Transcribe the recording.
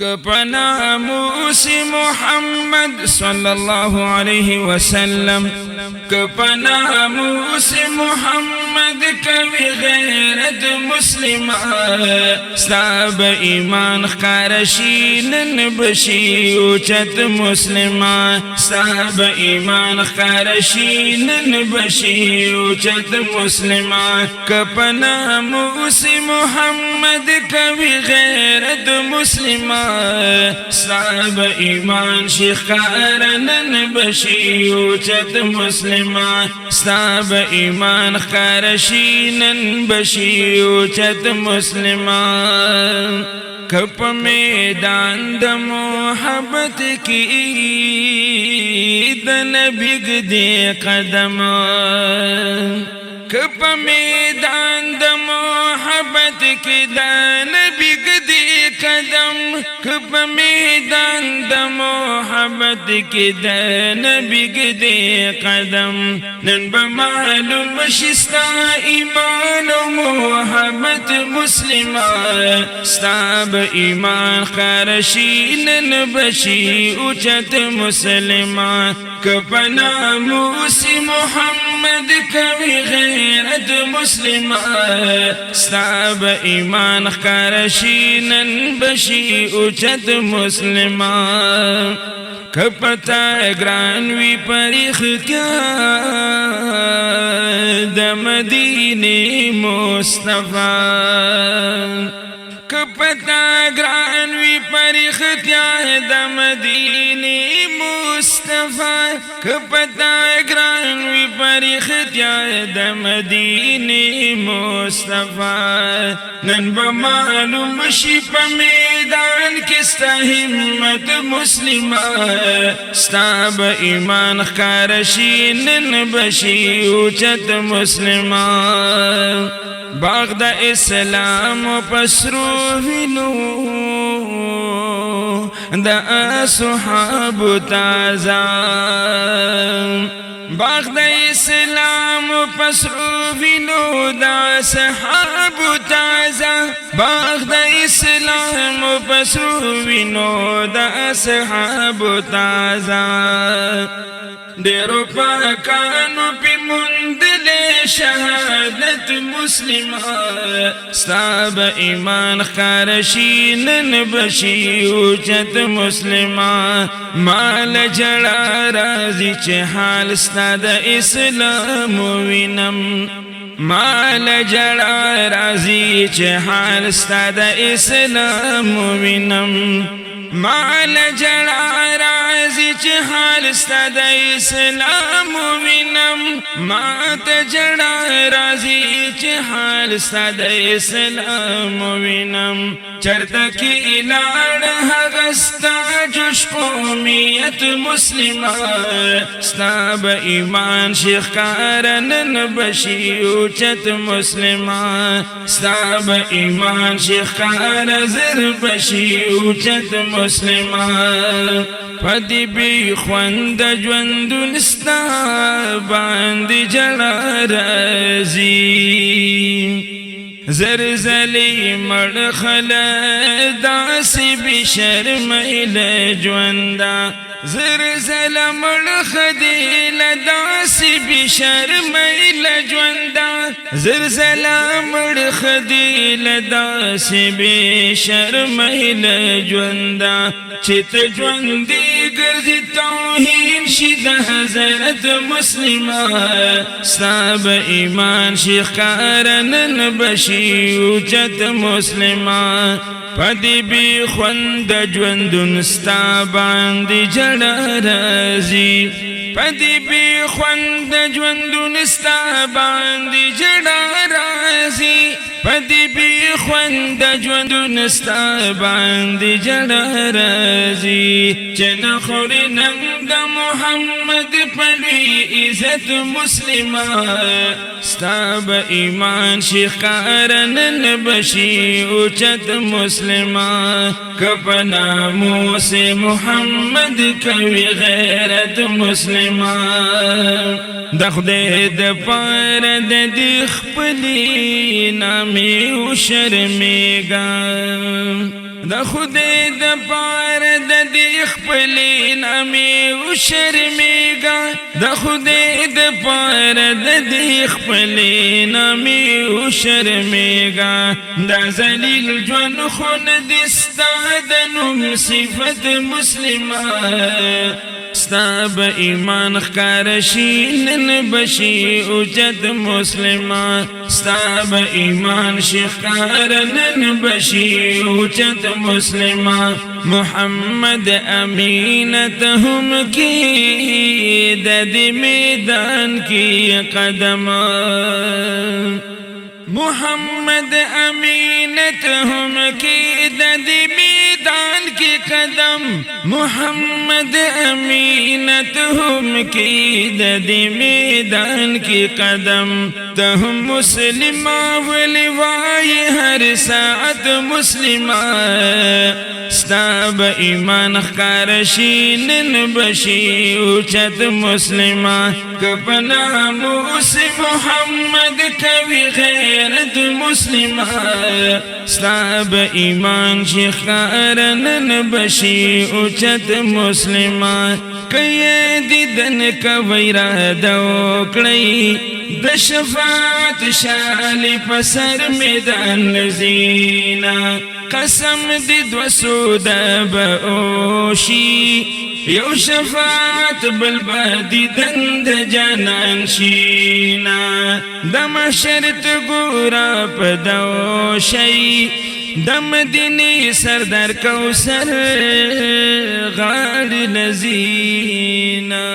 کپنا موسی محمد صلی اللہ علیہ وسلم کپنا موسی محمد کوي غیرت مسلمان ستاب ایمان خارشی نن بشی اوچت مسلمان ستاب ایمان خارشی نن بشی اوچت مسلمان کپنا موسی محمد کوي غیرت مسلمان صاحب ایمان شیخ کارنن بشی اوچت مسلمان صاحب ایمان خارشینن بشی اوچت مسلمان کپ میدان د محبت کی د نبی گدی قدم کپ میدان د محبت کی د نبی گدی قدم کپ میدان د محبت کی د نبی گدی قدم نن بمعلوم شستا ایمان و محبت مسلمان ستاب ایمان خارشی نن بشی اوچت مسلمان کپنا موسی محمد کوي غیرت مسلمان ستاب ایمان خارشی نن بشی اوچت مسلمان کپتا گرانوی پر اختیار د مدینه مصطفی کپتا گرانوی پر اختیار د مدینه مصطفی کپتا گرانوی پر اختیار د مدینه مصطفی نن بمعلوم شی په میدان کې ستا همت مسلمان ستاب ایمان خارشی نن بشی اوچت مسلمان باغ د اسلام پسرو وینو د اصحاب تازه باغ د اسلام پسرو وینو د اصحاب تازه باغ د اسلام پسرو وینو د اصحاب تازه ډیرو پاکانو په مندل شهادت مسلمان ستاب ایمان خارشی نن بشی اوچت مسلمان مال جڑا رازی چه حال ستاد اسلام وینم مال جڑا رازی چه حال ستاد اسلام وینم مال جڑا رازی چه حال ستاد اسلام وینم مات جڑا رازی چه حال ستاد اسلام وینم چرته کی لاړ هغه ستا جوش قومیت مسلمان ستاب ایمان شیخ کارنن بشی اوچت مسلمان ستاب ایمان شیخ کار زر بشی اوچت مسلمان پدی بی خوند ژوندون ستا باندې جړا راځي زرزلی مړخل داسې بشرمیل ژوندا زرزل مړخدی لداسې بشرمیل ژوندا زرزل مړخدی لداسې بشرمیل ژوندا چې ته ژوندې ګرځې توهین شي د حضرت مسلمان ستاب ایمان شیخ کارنن بشی اوچت مسلمان پدی بی خوند ژوندون ستا باندې جړا راځي پدی بی خوند ژوندون ستا باندې جړا راځي پدی بی خوند ژوندون ستا باندې جړا راځي چې نخوري نن د محمد پلوی عزت مسلمان ستاب ایمان شیخ کارنن بشی اوچت مسلمان کپنا موسی محمد کوي غیرت مسلمان د خدای د پاره د خپلې نامې او شرمېږم د خدای د پاره د دې خپلې نامې وشرمېږه د خدای د پاره د دې خپلې نامې وشرمېږه دا ذلیل ژوند خو نه دي ستا د نوم صفت مسلمه ستا به ایمان ښکاره شي نن به شي اوچت مسلمه ستا به ایمان شي ښکاره نن به شي اوچت مسلمه محمد امینه ته هم کې د دې میدان کې قدمه محمد امینه ته هم کې د دې میدان کې قدم محمد امینه ته هم کې د دې میدان کې قدم ته هم مسلمه ولی وای هر ساعت مسلمه ستا به ایمان ښکاره شي نن به شي اوچت مسلمه که په ناموس محمد کوي غیرت مسلمه ستا به ایمان شي ښکاره نن به شي اوچت مسلمه که یې دیدن کوئ راده وکړئ د شفاعت شالی په سر میدان زینا قسم دی دو سودا به اوشي یو شفاعت بل به دیدن د جانان شینا د محشر ته ګوره په دوشي د مدینې سردار کوثر غاړې لذینا